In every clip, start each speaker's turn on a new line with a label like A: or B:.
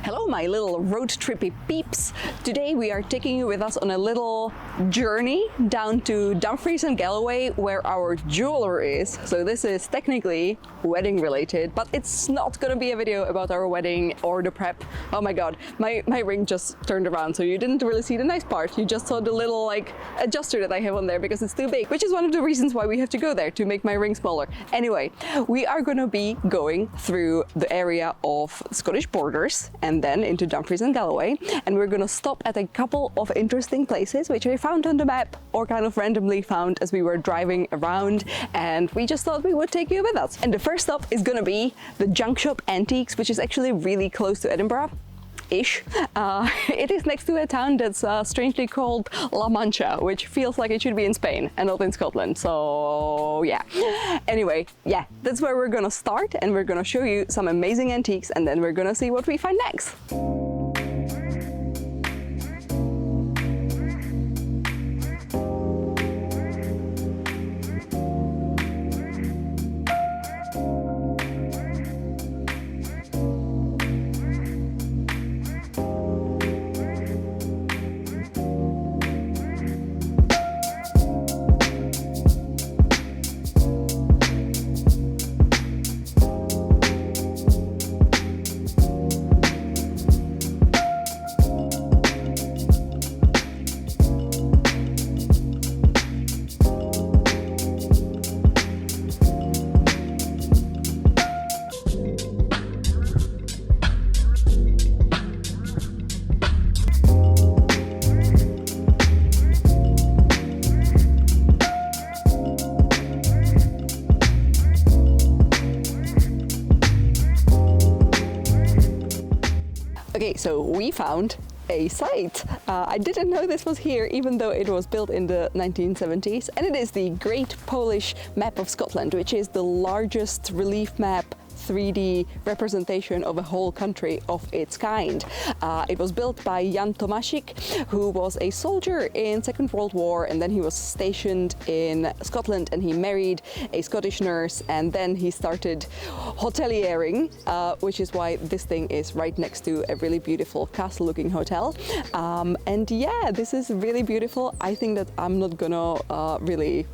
A: Hello my little road trippy peeps! Today we are taking you with us on a little journey down to Dumfries and Galloway where our jewellery is. So this is technically wedding related, but it's not gonna be a video about our wedding or the prep. Oh my god, my ring just turned around, so you didn't really see the nice part. You just saw the little adjuster that I have on there because it's too big, which is one of the reasons why we have to go there, to make my ring smaller. Anyway, we are gonna be going through the area of Scottish borders and then into Dumfries and Galloway, and we're gonna stop at a couple of interesting places which I found on the map or kind of randomly found as we were driving around, and we just thought we would take you with us. And the first stop is gonna be the Junk Shop Antiques, which is actually really close to Edinburgh-ish. It is next to a town that's strangely called La Mancha, which feels like it should be in Spain and not in Scotland, so yeah. Anyway, yeah, that's where we're gonna start, and we're gonna show you some amazing antiques, and then we're gonna see what we find next. Okay, so we found a site. I didn't know this was here, even though it was built in the 1970s, and it is the Great Polish Map of Scotland, which is the largest relief map 3D representation of a whole country of its kind. It was built by Jan Tomasik, who was a soldier in Second World War, and then he was stationed in Scotland and he married a Scottish nurse, and then he started hoteliering, which is why this thing is right next to a really beautiful castle-looking hotel. And yeah, this is really beautiful. I think that I'm not gonna really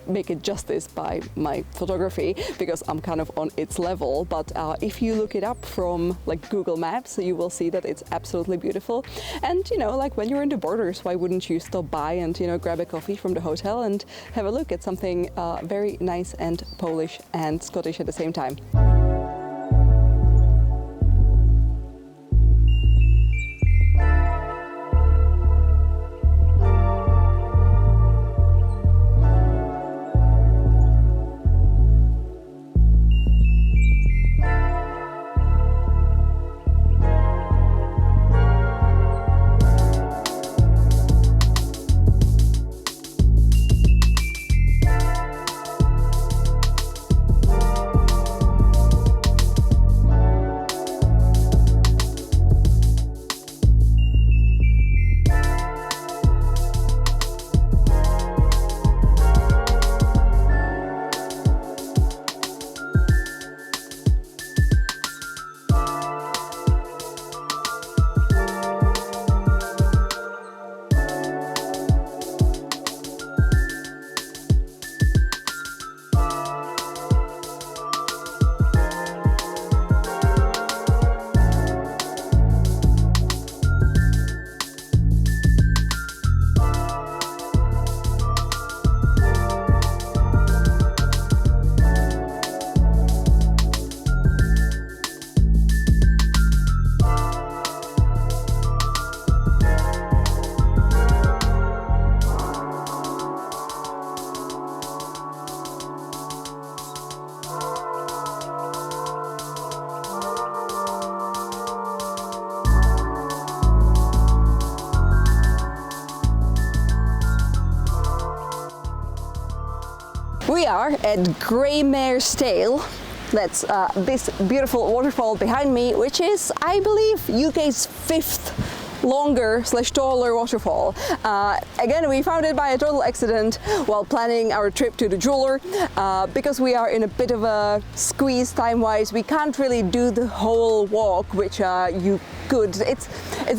A: make it justice by my photography because I'm kind of on its level, but if you look it up from Google Maps, you will see that it's absolutely beautiful. And when you're in the borders, why wouldn't you stop by and grab a coffee from the hotel and have a look at something very nice and Polish and Scottish at the same time. We are at Grey Mare's Tail. That's this beautiful waterfall behind me, which is, I believe, UK's 5th longer / taller waterfall. Again, we found it by a total accident while planning our trip to the jeweler. Because we are in a bit of a squeeze time-wise, we can't really do the whole walk, which you good. It's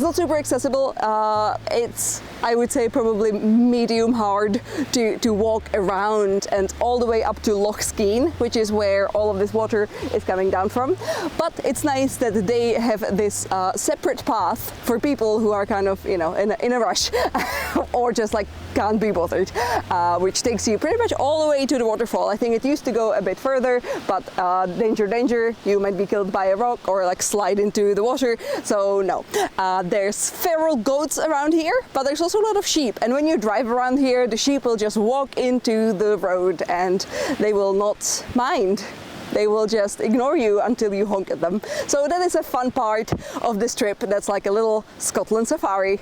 A: not super accessible. It's, I would say, probably medium hard to walk around and all the way up to Loch Skeen, which is where all of this water is coming down from. But it's nice that they have this separate path for people who are kind of, you know, in a rush or just like can't be bothered, which takes you pretty much all the way to the waterfall. I think it used to go a bit further, but danger, you might be killed by a rock or like slide into the water. So no, there's feral goats around here, but there's also a lot of sheep. And when you drive around here, the sheep will just walk into the road and they will not mind. They will just ignore you until you honk at them. So that is a fun part of this trip. That's like a little Scotland safari.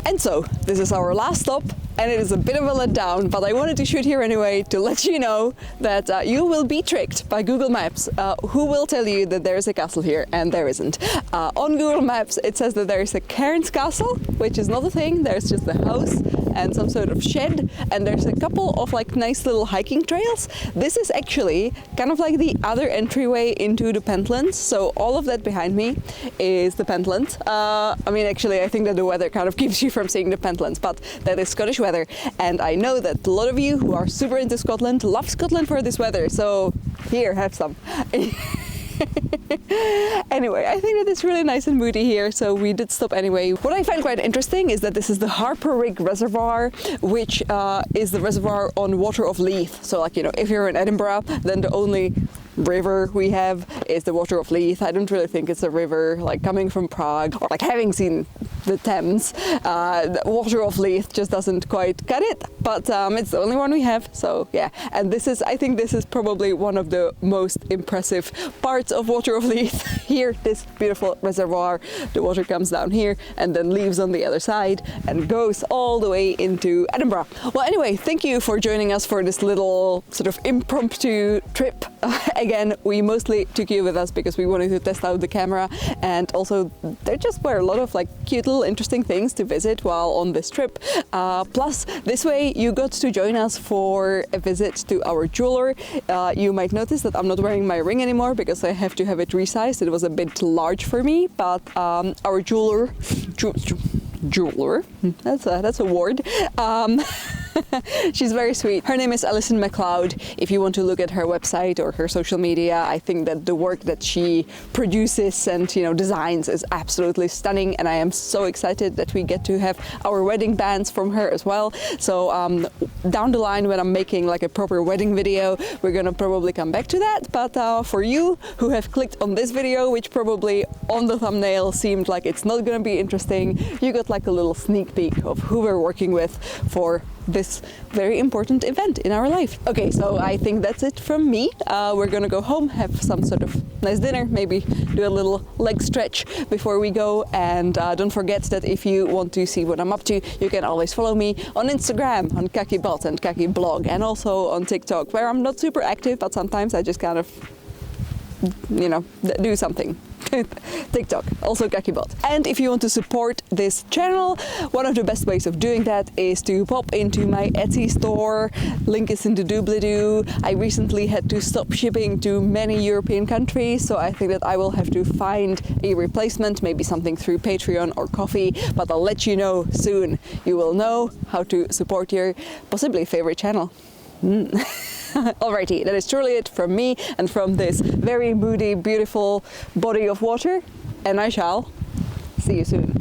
A: And so, this is our last stop, and it is a bit of a letdown, but I wanted to shoot here anyway to let you know that you will be tricked by Google Maps, who will tell you that there is a castle here, and there isn't. On Google Maps it says that there is a Cairns Castle, which is not a thing. There's just a house and some sort of shed, and there's a couple of like nice little hiking trails. This is actually kind of like the other entryway into the Pentlands, so all of that behind me is the Pentlands. I mean, actually I think that the weather kind of keeps you from seeing the Pentlands, but that is Scottish weather, and I know that a lot of you who are super into Scotland love Scotland for this weather, so here, have some. Anyway, I think that it's really nice and moody here, so we did stop anyway. What I find quite interesting is that this is the Harperrig Reservoir, which is the reservoir on Water of Leith. So like, you know, if you're in Edinburgh, then the only river we have is the Water of Leith. I don't really think it's a river, like coming from Prague or like having seen the Thames, the Water of Leith just doesn't quite cut it, but it's the only one we have, so yeah. And this is, I think this is probably one of the most impressive parts of Water of Leith. Here, this beautiful reservoir, the water comes down here and then leaves on the other side and goes all the way into Edinburgh. Well, anyway, thank you for joining us for this little sort of impromptu trip. Again, we mostly took you with us because we wanted to test out the camera, and also there just were a lot of like cute little interesting things to visit while on this trip. Plus, this way you got to join us for a visit to our jeweler. You might notice that I'm not wearing my ring anymore because I have to have it resized. It was a bit large for me, but our jeweler, that's a word. She's very sweet. Her name is Alison McLeod. If you want to look at her website or her social media, I think that the work that she produces and, you know, designs is absolutely stunning, and I am so excited that we get to have our wedding bands from her as well. So down the line, when I'm making like a proper wedding video, we're gonna probably come back to that. But for you who have clicked on this video, which probably on the thumbnail seemed like it's not gonna be interesting, you got like a little sneak peek of who we're working with for this very important event in our life. Okay, so I think that's it from me. We're gonna go home, have some sort of nice dinner, maybe do a little leg stretch before we go, and don't forget that if you want to see what I'm up to, you can always follow me on Instagram, on KakiBot and KakiBlog, and also on TikTok, where I'm not super active, but sometimes I just kind of, you know, do something. TikTok, also KakiBot. And if you want to support this channel, one of the best ways of doing that is to pop into my Etsy store. Link is in the doobly-doo. I recently had to stop shipping to many European countries, so I think that I will have to find a replacement, maybe something through Patreon or Ko-fi, but I'll let you know soon. You will know how to support your possibly favorite channel. Alrighty, that is truly it from me and from this very moody, beautiful body of water, and I shall see you soon.